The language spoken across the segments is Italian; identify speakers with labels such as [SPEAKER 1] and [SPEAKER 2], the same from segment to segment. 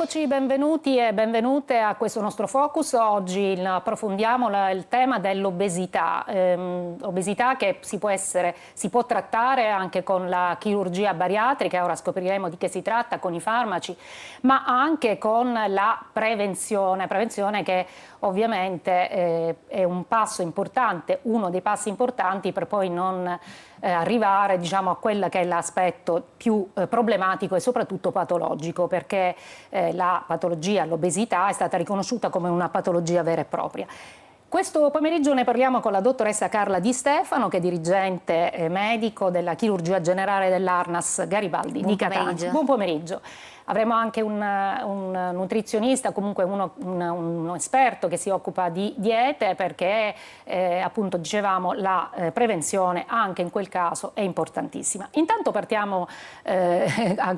[SPEAKER 1] Eccoci, benvenuti e benvenute a questo nostro focus. Oggi approfondiamo il tema dell'obesità, obesità che si può trattare anche con la chirurgia bariatrica, ora scopriremo di che si tratta, con i farmaci, ma anche con la prevenzione che ovviamente è un passo importante, uno dei passi importanti per poi non arrivare, diciamo, a quella che è l'aspetto più problematico e soprattutto patologico, perché la patologia, l'obesità, è stata riconosciuta come una patologia vera e propria. Questo pomeriggio ne parliamo con la dottoressa Carla Di Stefano, che è dirigente medico della chirurgia generale dell'Arnas Garibaldi di Catania. Buon pomeriggio. Avremo anche un nutrizionista, comunque un esperto che si occupa di diete, perché appunto dicevamo la prevenzione anche in quel caso è importantissima. Intanto partiamo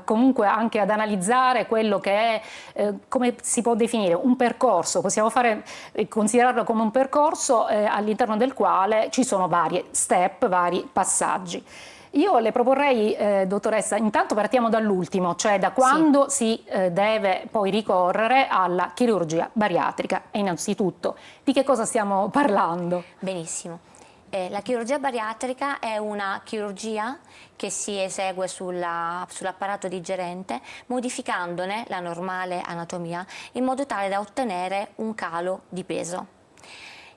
[SPEAKER 1] comunque anche ad analizzare quello che è, come si può definire, un percorso. Possiamo considerarlo come un percorso all'interno del quale ci sono varie step, vari passaggi. Io le proporrei, dottoressa, intanto partiamo dall'ultimo, cioè da quando si deve poi ricorrere alla chirurgia bariatrica. E innanzitutto, di che cosa stiamo parlando?
[SPEAKER 2] Benissimo. La chirurgia bariatrica è una chirurgia che si esegue sull'apparato digerente, modificandone la normale anatomia in modo tale da ottenere un calo di peso.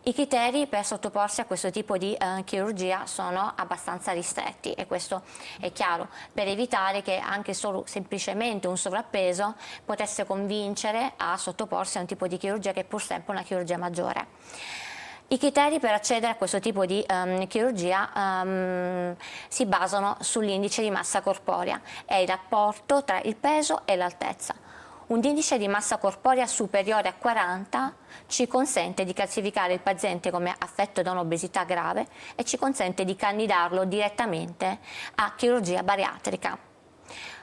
[SPEAKER 2] I criteri per sottoporsi a questo tipo di chirurgia sono abbastanza ristretti, e questo è chiaro, per evitare che anche solo semplicemente un sovrappeso potesse convincere a sottoporsi a un tipo di chirurgia che è pur sempre una chirurgia maggiore. I criteri per accedere a questo tipo di chirurgia si basano sull'indice di massa corporea, è il rapporto tra il peso e l'altezza. Un indice di massa corporea superiore a 40 ci consente di classificare il paziente come affetto da un'obesità grave e ci consente di candidarlo direttamente a chirurgia bariatrica.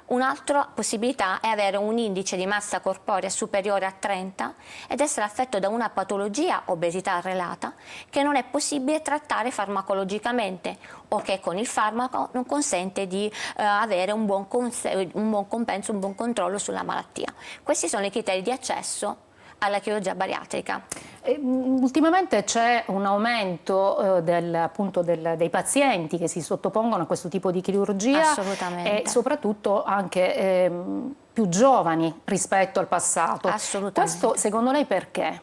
[SPEAKER 2] Un'altra possibilità è avere un indice di massa corporea superiore a 30 ed essere affetto da una patologia obesità relata che non è possibile trattare farmacologicamente o che con il farmaco non consente di avere un buon compenso, un buon controllo sulla malattia. Questi sono i criteri di accesso alla chirurgia bariatrica.
[SPEAKER 1] Ultimamente c'è un aumento dei pazienti che si sottopongono a questo tipo di chirurgia.
[SPEAKER 2] Assolutamente.
[SPEAKER 1] E soprattutto anche più giovani rispetto al passato.
[SPEAKER 2] Assolutamente.
[SPEAKER 1] Questo secondo lei perché?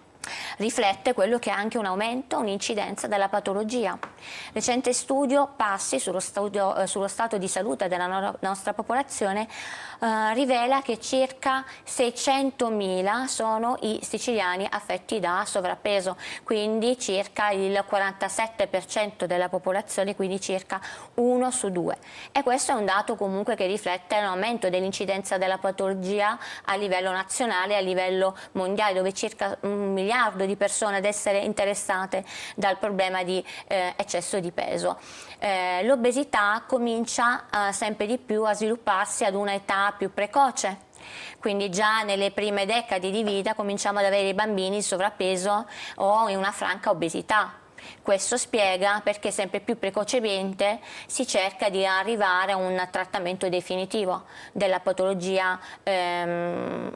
[SPEAKER 2] Riflette quello che è anche un aumento, un'incidenza della patologia. Recente studio PASSI sullo stato di salute della nostra popolazione rivela che circa 600.000 sono i siciliani affetti da sovrappeso, quindi circa il 47% della popolazione, quindi circa 1 su 2. E questo è un dato comunque che riflette l'aumento dell'incidenza della patologia a livello nazionale e a livello mondiale, dove circa 1 miliardo di persone ad essere interessate dal problema di eccesso di peso. L'obesità comincia sempre di più a svilupparsi ad una età più precoce, quindi già nelle prime decadi di vita cominciamo ad avere i bambini in sovrappeso o in una franca obesità. Questo spiega perché sempre più precocemente si cerca di arrivare a un trattamento definitivo della patologia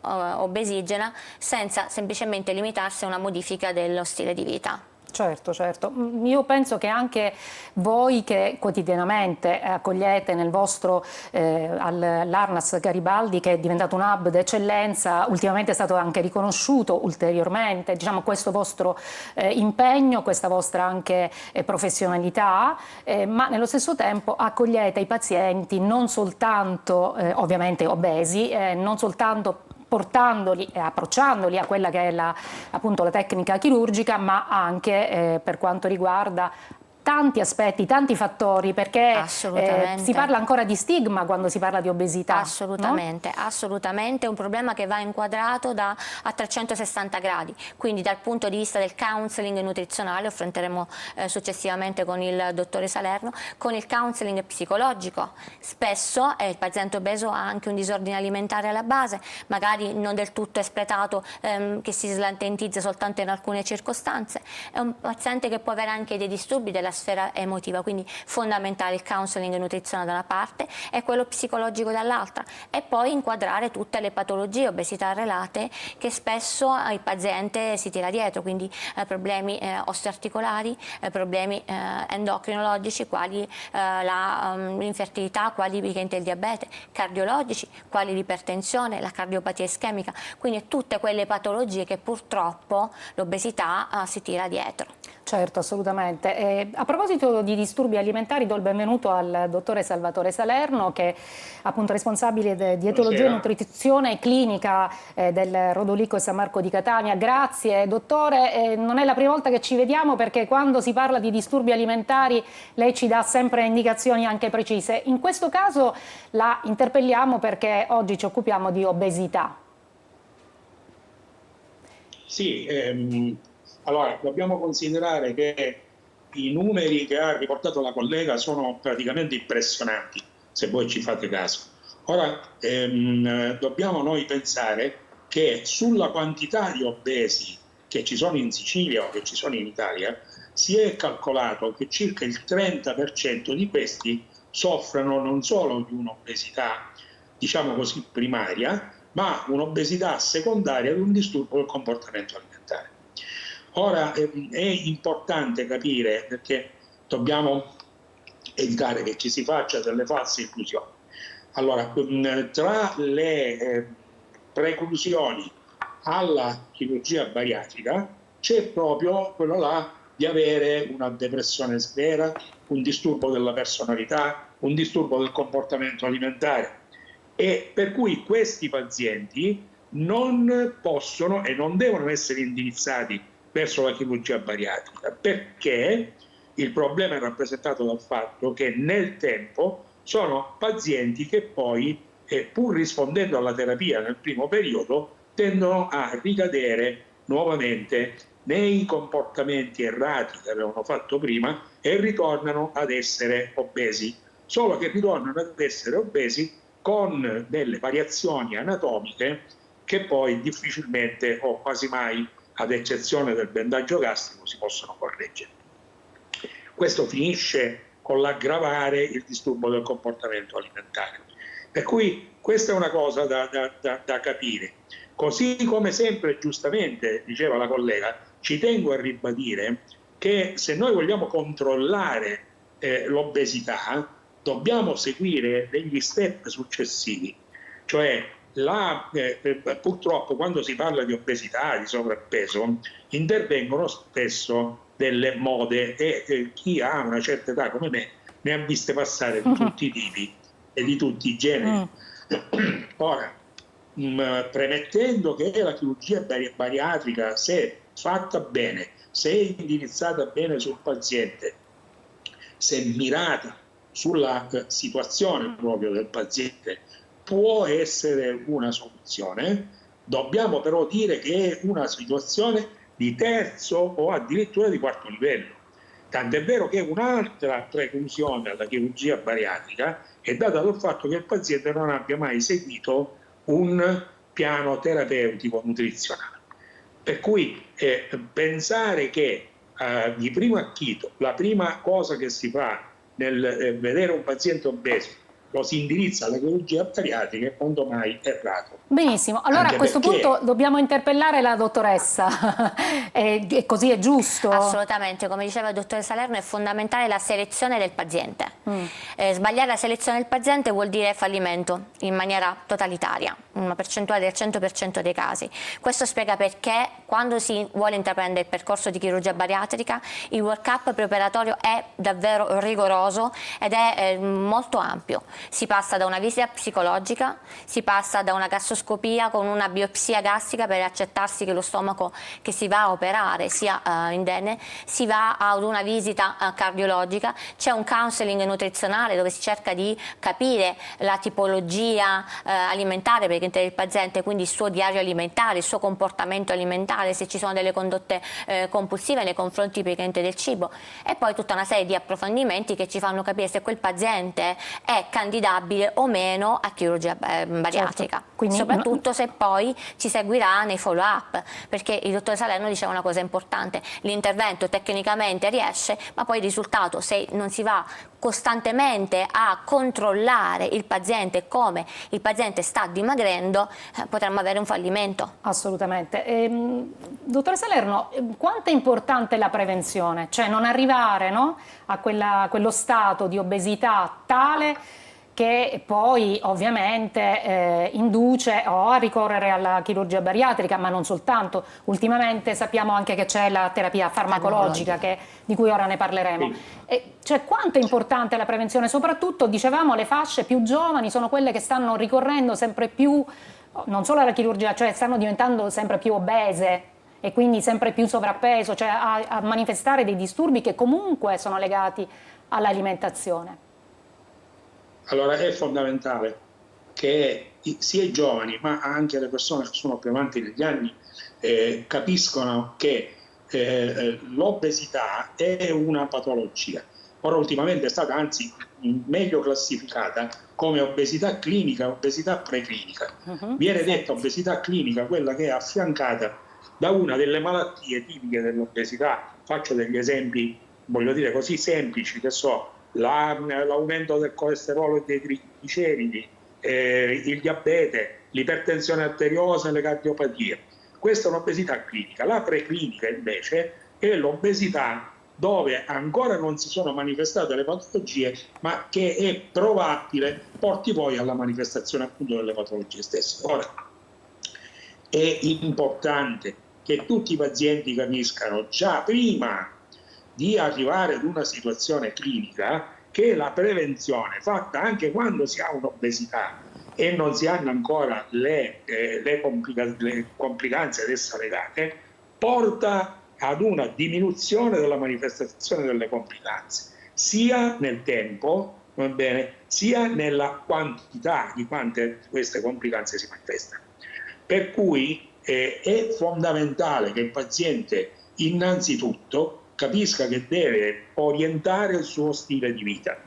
[SPEAKER 2] obesigena senza semplicemente limitarsi a una modifica dello stile di vita.
[SPEAKER 1] Certo, certo. Io penso che anche voi che quotidianamente accogliete nel vostro all'Arnas Garibaldi, che è diventato un hub d'eccellenza, ultimamente è stato anche riconosciuto ulteriormente, diciamo, questo vostro impegno, questa vostra anche professionalità, ma nello stesso tempo accogliete i pazienti non soltanto ovviamente obesi, non soltanto portandoli e approcciandoli a quella che è appunto la tecnica chirurgica, ma anche per quanto riguarda tanti aspetti, tanti fattori, perché si parla ancora di stigma quando si parla di obesità.
[SPEAKER 2] Assolutamente, no? Assolutamente, è un problema che va inquadrato a 360 gradi, quindi dal punto di vista del counseling nutrizionale, affronteremo successivamente con il dottore Salerno, con il counseling psicologico. Spesso il paziente obeso ha anche un disordine alimentare alla base, magari non del tutto espletato, che si slantentizza soltanto in alcune circostanze. È un paziente che può avere anche dei disturbi della sfera emotiva, quindi fondamentale il counseling nutrizionale da una parte e quello psicologico dall'altra, e poi inquadrare tutte le patologie obesità relate che spesso il paziente si tira dietro, quindi problemi osteoarticolari, problemi endocrinologici quali l'infertilità, quali il diabete, cardiologici, quali l'ipertensione, la cardiopatia ischemica, quindi tutte quelle patologie che purtroppo l'obesità si tira dietro.
[SPEAKER 1] Certo, assolutamente. A proposito di disturbi alimentari, do il benvenuto al dottore Salvatore Salerno, che è appunto responsabile di etologia e nutrizione clinica del Rodolico e San Marco di Catania. Grazie dottore, non è la prima volta che ci vediamo, perché quando si parla di disturbi alimentari lei ci dà sempre indicazioni anche precise. In questo caso la interpelliamo perché oggi ci occupiamo di obesità.
[SPEAKER 3] Sì, allora dobbiamo considerare che i numeri che ha riportato la collega sono praticamente impressionanti, se voi ci fate caso. Ora dobbiamo noi pensare che sulla quantità di obesi che ci sono in Sicilia o che ci sono in Italia, si è calcolato che circa il 30% di questi soffrono non solo di un'obesità, diciamo così, primaria, ma un'obesità secondaria ad un disturbo del comportamento alimentare. Ora è importante capire, perché dobbiamo evitare che ci si faccia delle false illusioni. Allora, tra le preclusioni alla chirurgia bariatrica c'è proprio quello là di avere una depressione severa, un disturbo della personalità, un disturbo del comportamento alimentare, e per cui questi pazienti non possono e non devono essere indirizzati verso la chirurgia bariatrica, perché il problema è rappresentato dal fatto che nel tempo sono pazienti che poi, pur rispondendo alla terapia nel primo periodo, tendono a ricadere nuovamente nei comportamenti errati che avevano fatto prima e ritornano ad essere obesi, solo che ritornano ad essere obesi con delle variazioni anatomiche che poi difficilmente o quasi mai, ad eccezione del bendaggio gastrico, si possono correggere. Questo finisce con l'aggravare il disturbo del comportamento alimentare. Per cui questa è una cosa da capire. Così come sempre giustamente diceva la collega, ci tengo a ribadire che se noi vogliamo controllare l'obesità, dobbiamo seguire degli step successivi, cioè purtroppo quando si parla di obesità, di sovrappeso, intervengono spesso delle mode e chi ha una certa età come me ne ha viste passare di tutti i tipi e di tutti i generi. Ora, premettendo che la chirurgia bariatrica, se fatta bene, se indirizzata bene sul paziente, se mirata sulla situazione proprio del paziente, può essere una soluzione, dobbiamo però dire che è una situazione di terzo o addirittura di quarto livello. Tant'è vero che un'altra preclusione alla chirurgia bariatrica è data dal fatto che il paziente non abbia mai seguito un piano terapeutico nutrizionale. Per cui pensare che di primo acchito la prima cosa che si fa nel vedere un paziente obeso lo si indirizza alla chirurgia bariatrica è quanto mai errato.
[SPEAKER 1] Benissimo, allora
[SPEAKER 3] anche
[SPEAKER 1] a questo punto dobbiamo interpellare la dottoressa, e così è giusto?
[SPEAKER 2] Assolutamente, come diceva il dottore Salerno, è fondamentale la selezione del paziente. Sbagliare la selezione del paziente vuol dire fallimento in maniera totalitaria, una percentuale del 100% dei casi. Questo spiega perché quando si vuole intraprendere il percorso di chirurgia bariatrica il work-up preoperatorio è davvero rigoroso ed è molto ampio. Si passa da una visita psicologica, si passa da una gastroscopia con una biopsia gastrica per accertarsi che lo stomaco che si va a operare sia indenne, si va ad una visita cardiologica, c'è un counseling nutrizionale dove si cerca di capire la tipologia alimentare del paziente, quindi il suo diario alimentare, il suo comportamento alimentare, se ci sono delle condotte compulsive nei confronti del cibo, e poi tutta una serie di approfondimenti che ci fanno capire se quel paziente è candidabile o meno a chirurgia bariatrica,
[SPEAKER 1] Certo. Quindi,
[SPEAKER 2] soprattutto se poi ci seguirà nei follow up, perché il dottor Salerno diceva una cosa importante: l'intervento tecnicamente riesce, ma poi il risultato, se non si va costantemente a controllare il paziente come il paziente sta dimagrendo, potremmo avere un fallimento.
[SPEAKER 1] Assolutamente. Dottore Salerno, quanto è importante la prevenzione? Cioè non arrivare, no, a quello stato di obesità tale che poi ovviamente induce o a ricorrere alla chirurgia bariatrica, ma non soltanto. Ultimamente sappiamo anche che c'è la terapia farmacologica di cui ora ne parleremo. Cioè quanto è importante la prevenzione? Soprattutto, dicevamo, le fasce più giovani sono quelle che stanno ricorrendo sempre più, non solo alla chirurgia, cioè stanno diventando sempre più obese e quindi sempre più sovrappeso, cioè a manifestare dei disturbi che comunque sono legati all'alimentazione.
[SPEAKER 3] Allora è fondamentale che sia i giovani, ma anche le persone che sono più avanti negli anni, capiscono che l'obesità è una patologia. Ora ultimamente è stata anzi meglio classificata come obesità clinica, obesità preclinica. Viene detta obesità clinica quella che è affiancata da una delle malattie tipiche dell'obesità. Faccio degli esempi, voglio dire, così semplici, che so, l'aumento del colesterolo e dei trigliceridi, il diabete, l'ipertensione arteriosa e le cardiopatie. Questa è un'obesità clinica. La preclinica invece è l'obesità dove ancora non si sono manifestate le patologie, ma che è probabile porti poi alla manifestazione appunto delle patologie stesse. Ora, è importante che tutti i pazienti capiscano già prima di arrivare ad una situazione clinica che la prevenzione fatta anche quando si ha un'obesità e non si hanno ancora le complicanze ad essa legate, porta ad una diminuzione della manifestazione delle complicanze, sia nel tempo, va bene, sia nella quantità di quante queste complicanze si manifestano. Per cui è fondamentale che il paziente innanzitutto capisca che deve orientare il suo stile di vita,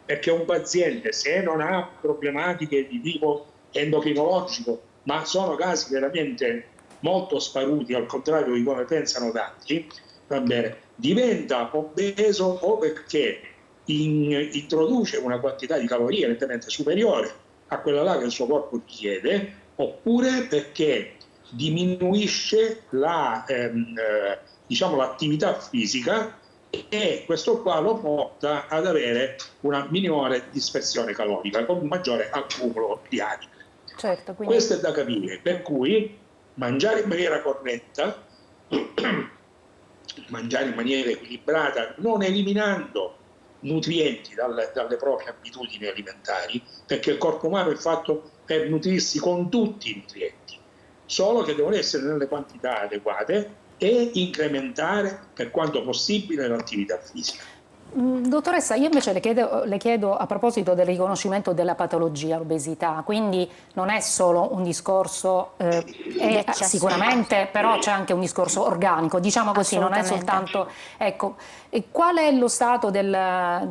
[SPEAKER 3] perché un paziente, se non ha problematiche di tipo endocrinologico, ma sono casi veramente molto sparuti, al contrario di come pensano tanti, va bene, diventa obeso o perché introduce una quantità di calorie nettamente superiore a quella là che il suo corpo richiede, oppure perché diminuisce l'attività fisica, e questo qua lo porta ad avere una minore dispersione calorica con un maggiore accumulo di adipati.
[SPEAKER 1] Certo, quindi...
[SPEAKER 3] Questo è da capire, per cui mangiare in maniera corretta, mangiare in maniera equilibrata, non eliminando nutrienti dalle proprie abitudini alimentari, perché il corpo umano è fatto per nutrirsi con tutti i nutrienti, solo che devono essere nelle quantità adeguate e incrementare per quanto possibile l'attività fisica.
[SPEAKER 1] Dottoressa, io invece le chiedo a proposito del riconoscimento della patologia, l'obesità, quindi non è solo un discorso, sicuramente, però c'è anche un discorso organico, diciamo così, non è soltanto... Ecco, qual è lo stato delle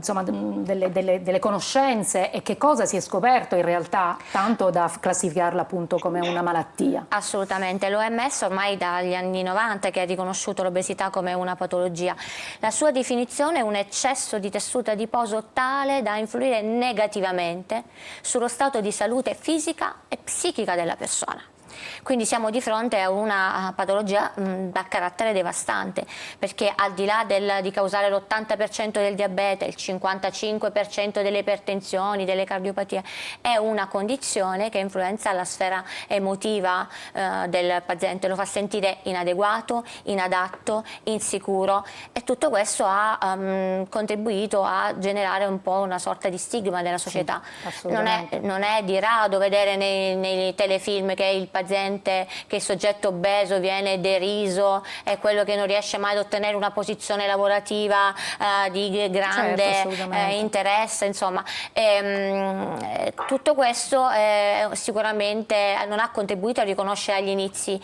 [SPEAKER 1] conoscenze e che cosa si è scoperto in realtà, tanto da classificarla appunto come una malattia?
[SPEAKER 2] Assolutamente, l'OMS ormai dagli anni 90 che ha riconosciuto l'obesità come una patologia. La sua definizione è un eccesso di tessuto adiposo tale da influire negativamente sullo stato di salute fisica e psichica della persona. Quindi siamo di fronte a una patologia da carattere devastante, perché al di là di causare l'80% del diabete, il 55% delle ipertensioni, delle cardiopatie, è una condizione che influenza la sfera emotiva del paziente, lo fa sentire inadeguato, inadatto, insicuro, e tutto questo ha contribuito a generare un po' una sorta di stigma nella società.
[SPEAKER 1] Sì,
[SPEAKER 2] non è di rado vedere nei telefilm che il paziente, che il soggetto obeso viene deriso, è quello che non riesce mai ad ottenere una posizione lavorativa di grande interesse, insomma. Tutto questo sicuramente non ha contribuito a riconoscere agli inizi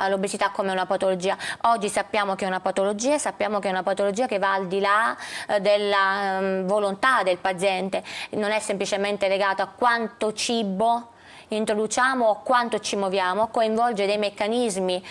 [SPEAKER 2] l'obesità come una patologia. Oggi sappiamo che è una patologia, sappiamo che è una patologia che va al di là della volontà del paziente, non è semplicemente legato a quanto cibo introduciamo, quanto ci muoviamo, coinvolge dei meccanismi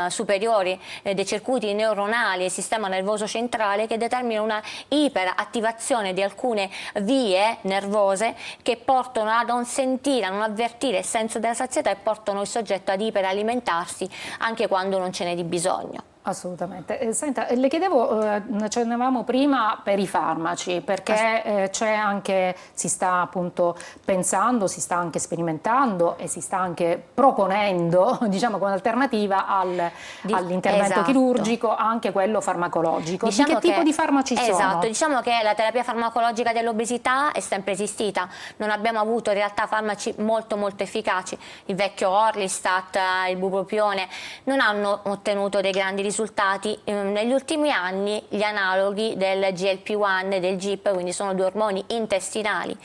[SPEAKER 2] superiori, dei circuiti neuronali e sistema nervoso centrale che determinano una iperattivazione di alcune vie nervose che portano a non sentire, a non avvertire il senso della sazietà e portano il soggetto ad iperalimentarsi anche quando non ce n'è di bisogno.
[SPEAKER 1] Assolutamente. Senta, le chiedevo, accennavamo prima per i farmaci, perché c'è anche, si sta appunto pensando, si sta anche sperimentando e si sta anche proponendo, diciamo, come alternativa all'intervento
[SPEAKER 2] esatto.
[SPEAKER 1] chirurgico, anche quello farmacologico.
[SPEAKER 2] Diciamo
[SPEAKER 1] di che tipo di farmaci sono?
[SPEAKER 2] Esatto, diciamo che la terapia farmacologica dell'obesità è sempre esistita, non abbiamo avuto in realtà farmaci molto efficaci, il vecchio Orlistat, il bupropione, non hanno ottenuto dei grandi risultati. Negli ultimi anni gli analoghi del GLP-1 e del GIP, quindi sono due ormoni intestinali,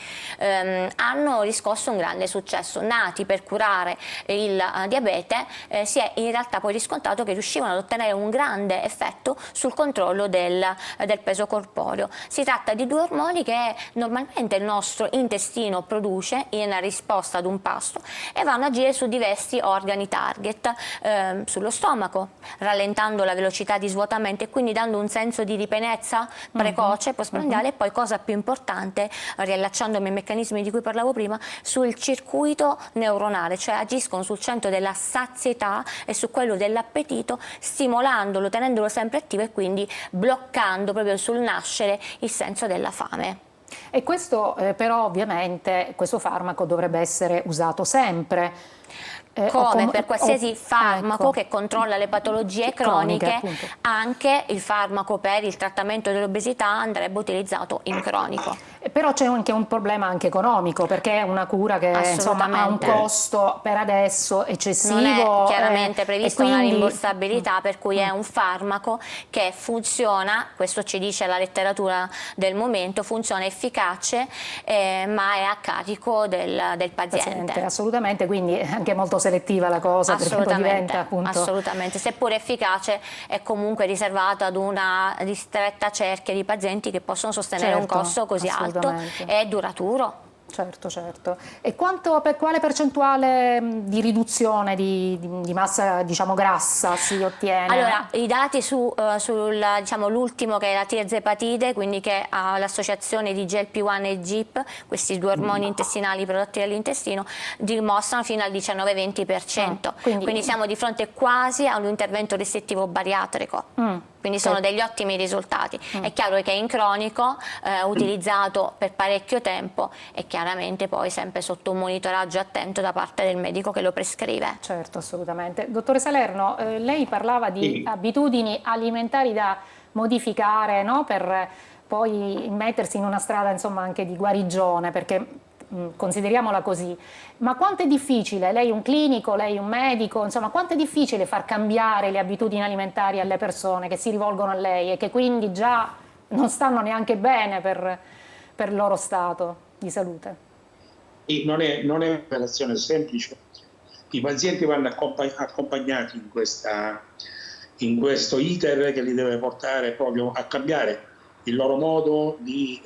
[SPEAKER 2] hanno riscosso un grande successo. Nati per curare il diabete, si è in realtà poi riscontrato che riuscivano ad ottenere un grande effetto sul controllo del peso corporeo. Si tratta di due ormoni che normalmente il nostro intestino produce in risposta ad un pasto e vanno ad agire su diversi organi target, sullo stomaco, rallentando la velocità di svuotamento e quindi dando un senso di ripienezza precoce, postprandiale, e poi, cosa più importante, riallacciandomi ai meccanismi di cui parlavo prima, sul circuito neuronale, cioè agiscono sul centro della sazietà e su quello dell'appetito, stimolandolo, tenendolo sempre attivo e quindi bloccando proprio sul nascere il senso della fame.
[SPEAKER 1] E questo però ovviamente, questo farmaco dovrebbe essere usato sempre.
[SPEAKER 2] Come per qualsiasi farmaco
[SPEAKER 1] ecco,
[SPEAKER 2] che controlla le patologie croniche, anche il farmaco per il trattamento dell'obesità andrebbe utilizzato in cronico.
[SPEAKER 1] Però c'è anche un problema anche economico, perché è una cura che insomma ha un costo per adesso eccessivo.
[SPEAKER 2] Non è chiaramente prevista
[SPEAKER 1] quindi
[SPEAKER 2] una rimborsabilità, per cui è un farmaco che funziona, questo ci dice la letteratura del momento, funziona efficace, ma è a carico del paziente.
[SPEAKER 1] Assolutamente, quindi è anche molto selettiva la cosa, perché poi diventa appunto...
[SPEAKER 2] Assolutamente, seppur efficace è comunque riservata ad una ristretta cerchia di pazienti che possono sostenere un costo così alto e duraturo.
[SPEAKER 1] Certo. E per quale percentuale di riduzione di massa, diciamo, grassa si ottiene?
[SPEAKER 2] Allora, i dati sull'ultimo, che è la tirzepatide, quindi che ha l'associazione di GLP-1 e GIP, questi due ormoni intestinali prodotti dall'intestino, dimostrano fino al 19-20%. Quindi siamo di fronte quasi a un intervento restrittivo bariatrico. Quindi sono degli ottimi risultati. È chiaro che in cronico, utilizzato per parecchio tempo, e chiaramente poi sempre sotto un monitoraggio attento da parte del medico che lo prescrive.
[SPEAKER 1] Certo, assolutamente. Dottore Salerno, lei parlava di abitudini alimentari da modificare, no? Per poi mettersi in una strada, insomma, anche di guarigione, perché consideriamola così. Ma quanto è difficile, lei è un clinico, lei è un medico, insomma, quanto è difficile far cambiare le abitudini alimentari alle persone che si rivolgono a lei e che quindi già non stanno neanche bene per il loro stato di salute?
[SPEAKER 3] Non è un'operazione semplice. I pazienti vanno accompagnati in questo iter che li deve portare proprio a cambiare il loro modo di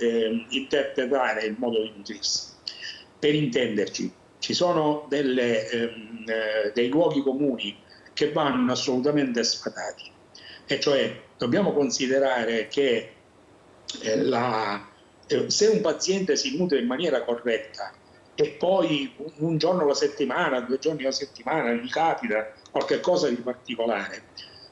[SPEAKER 3] interpretare il modo di nutrirsi. Per intenderci, ci sono dei luoghi comuni che vanno assolutamente sfatati, e cioè dobbiamo considerare che se un paziente si nutre in maniera corretta e poi un giorno alla settimana, 2 giorni alla settimana gli capita qualche cosa di particolare,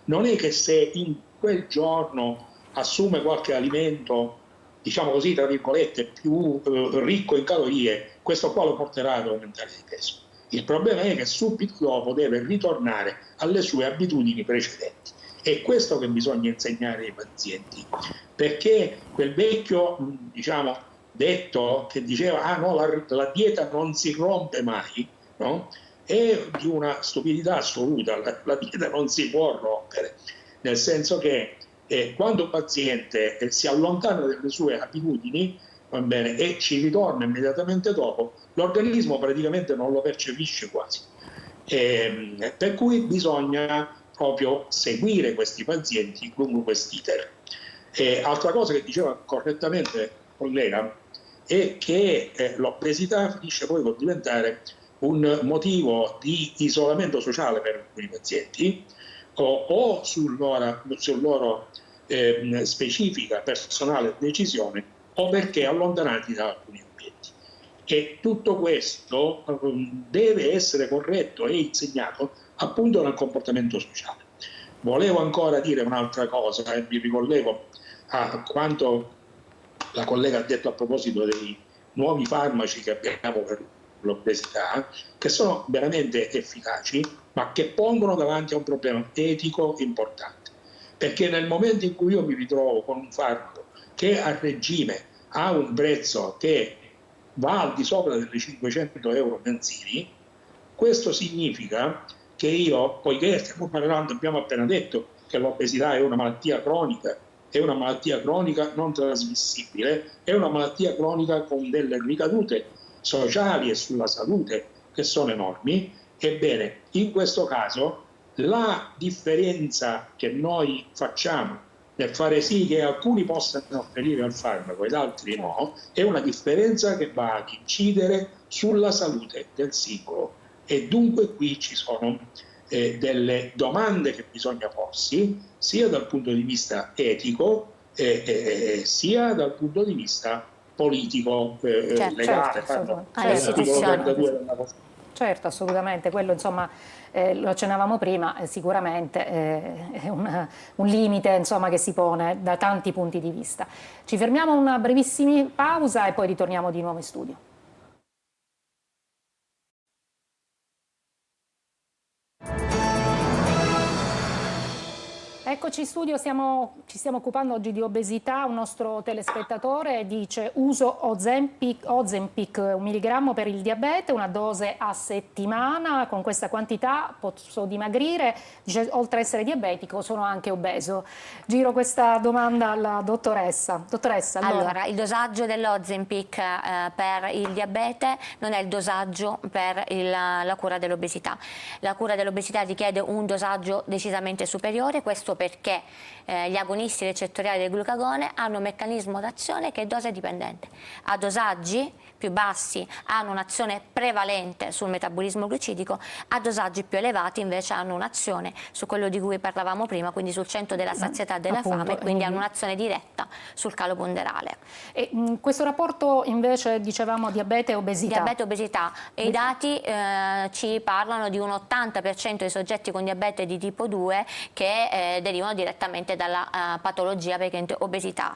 [SPEAKER 3] non è che se in quel giorno assume qualche alimento, diciamo così, tra virgolette, più ricco in calorie, questo qua lo porterà ad aumentare di peso. Il problema è che subito dopo deve ritornare alle sue abitudini precedenti. È questo che bisogna insegnare ai pazienti, perché quel vecchio, diciamo, detto che diceva la dieta non si rompe mai, no? È di una stupidità assoluta. La dieta non si può rompere, nel senso che quando un paziente si allontana dalle sue abitudini, va bene, e ci ritorna immediatamente dopo, l'organismo praticamente non lo percepisce quasi. Per cui bisogna proprio seguire questi pazienti lungo quest'iter. Altra cosa che diceva correttamente il collega è che l'obesità finisce poi con diventare un motivo di isolamento sociale per alcuni pazienti o sul loro specifica personale decisione o perché allontanati da alcuni ambienti. E tutto questo deve essere corretto e insegnato appunto nel comportamento sociale. Volevo ancora dire un'altra cosa e mi ricollego a quanto la collega ha detto a proposito dei nuovi farmaci che abbiamo per l'obesità, che sono veramente efficaci, ma che pongono davanti a un problema etico importante. Perché nel momento in cui io mi ritrovo con un farmaco che a regime ha un prezzo che va al di sopra delle 500 euro mensili, questo significa che io, poiché stiamo parlando, abbiamo appena detto che l'obesità è una malattia cronica non trasmissibile, è una malattia cronica con delle ricadute sociali e sulla salute che sono enormi. Ebbene, in questo caso la differenza che noi facciamo nel fare sì che alcuni possano afferire al farmaco ed altri no, è una differenza che va ad incidere sulla salute del singolo. E dunque qui ci sono delle domande che bisogna porsi, sia dal punto di vista etico, sia dal punto di vista politico, legale,
[SPEAKER 1] alle istituzioni. Certo, assolutamente, quello insomma lo accennavamo prima, sicuramente è un limite insomma, che si pone da tanti punti di vista. Ci fermiamo una brevissima pausa e poi ritorniamo di nuovo in studio. Eccoci in studio, ci stiamo occupando oggi di obesità. Un nostro telespettatore dice uso Ozempic 1 milligrammo per il diabete, una dose a settimana, con questa quantità posso dimagrire, dice oltre ad essere diabetico sono anche obeso. Giro questa domanda alla dottoressa. Dottoressa,
[SPEAKER 2] allora il dosaggio dell'Ozempic per il diabete non è il dosaggio per la cura dell'obesità. La cura dell'obesità richiede un dosaggio decisamente superiore, questo perché gli agonisti recettoriali del glucagone hanno un meccanismo d'azione che è dose dipendente. A dosaggi più bassi hanno un'azione prevalente sul metabolismo glucidico, a dosaggi più elevati invece hanno un'azione su quello di cui parlavamo prima, quindi sul centro della sazietà e della fame, quindi hanno un'azione diretta sul calo ponderale.
[SPEAKER 1] E questo rapporto invece dicevamo diabete e obesità?
[SPEAKER 2] Diabete e obesità, e i dati ci parlano di un 80% dei soggetti con diabete di tipo 2 che derivano direttamente dalla patologia presente obesità.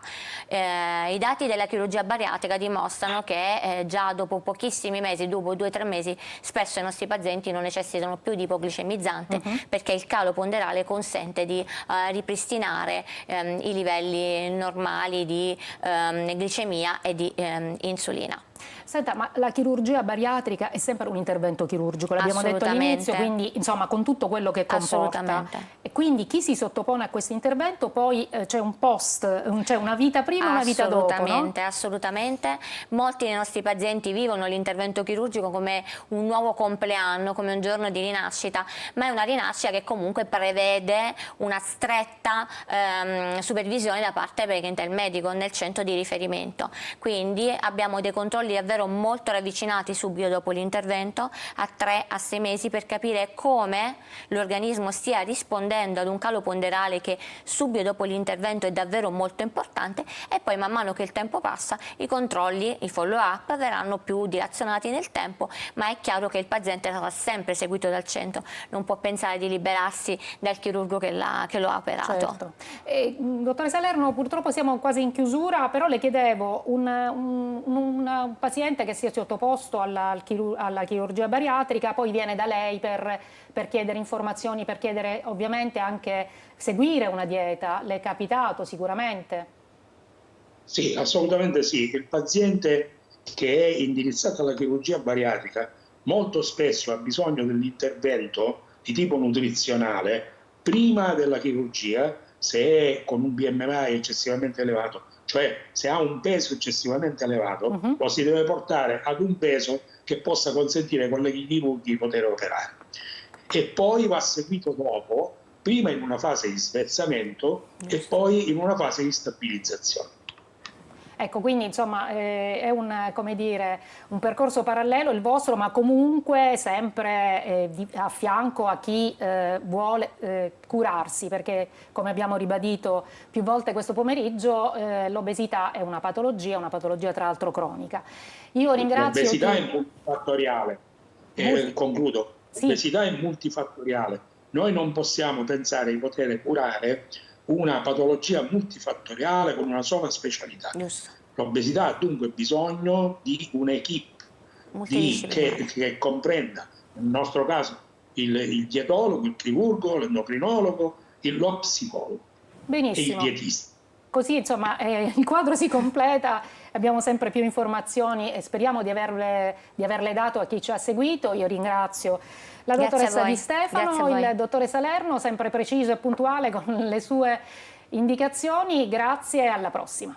[SPEAKER 2] I dati della chirurgia bariatrica dimostrano che già dopo pochissimi mesi, dopo 2 o 3 mesi, spesso i nostri pazienti non necessitano più di ipoglicemizzante perché il calo ponderale consente di ripristinare i livelli normali di glicemia e di insulina.
[SPEAKER 1] Senta, ma la chirurgia bariatrica è sempre un intervento chirurgico, l'abbiamo detto all'inizio, quindi insomma con tutto quello che comporta. E quindi chi si sottopone a questo intervento poi c'è un post, c'è una vita prima e una vita dopo, no?
[SPEAKER 2] Assolutamente. Molti dei nostri pazienti vivono l'intervento chirurgico come un nuovo compleanno, come un giorno di rinascita, ma è una rinascita che comunque prevede una stretta supervisione da parte del medico nel centro di riferimento. Quindi abbiamo dei controlli davvero molto ravvicinati subito dopo l'intervento, a 3 a 6 mesi, per capire come l'organismo stia rispondendo ad un calo ponderale che subito dopo l'intervento è davvero molto importante, e poi man mano che il tempo passa i controlli, i follow up verranno più dilazionati nel tempo, ma è chiaro che il paziente sarà sempre seguito dal centro, non può pensare di liberarsi dal chirurgo che lo ha operato.
[SPEAKER 1] Certo. Dottore Salerno, purtroppo siamo quasi in chiusura, però le chiedevo un paziente che si è sottoposto alla chirurgia bariatrica, poi viene da lei per chiedere informazioni, per chiedere ovviamente anche seguire una dieta. Le è capitato sicuramente?
[SPEAKER 3] Sì, assolutamente sì. Il paziente che è indirizzato alla chirurgia bariatrica molto spesso ha bisogno dell'intervento di tipo nutrizionale prima della chirurgia, se è con un BMI eccessivamente elevato, cioè se ha un peso eccessivamente elevato, lo si deve portare ad un peso che possa consentire ai colleghi chirurghi di poter operare. E poi va seguito dopo, prima in una fase di svezzamento e poi in una fase di stabilizzazione.
[SPEAKER 1] Ecco, quindi insomma è come dire, un percorso parallelo il vostro, ma comunque sempre a fianco a chi vuole curarsi, perché come abbiamo ribadito più volte questo pomeriggio, l'obesità è una patologia tra l'altro cronica. Io ringrazio
[SPEAKER 3] L'obesità è multifattoriale, concludo,
[SPEAKER 1] sì.
[SPEAKER 3] l'obesità è multifattoriale. Noi non possiamo pensare di poter curare una patologia multifattoriale con una sola specialità. L'obesità ha dunque bisogno di un'equipe che comprenda, nel nostro caso, il dietologo, il chirurgo, l'endocrinologo, lo psicologo.
[SPEAKER 1] Benissimo.
[SPEAKER 3] E il dietista.
[SPEAKER 1] Così insomma il quadro si completa, abbiamo sempre più informazioni e speriamo di averle dato a chi ci ha seguito. Io ringrazio la dottoressa Di Stefano, il dottore Salerno, sempre preciso e puntuale con le sue indicazioni. Grazie e alla prossima.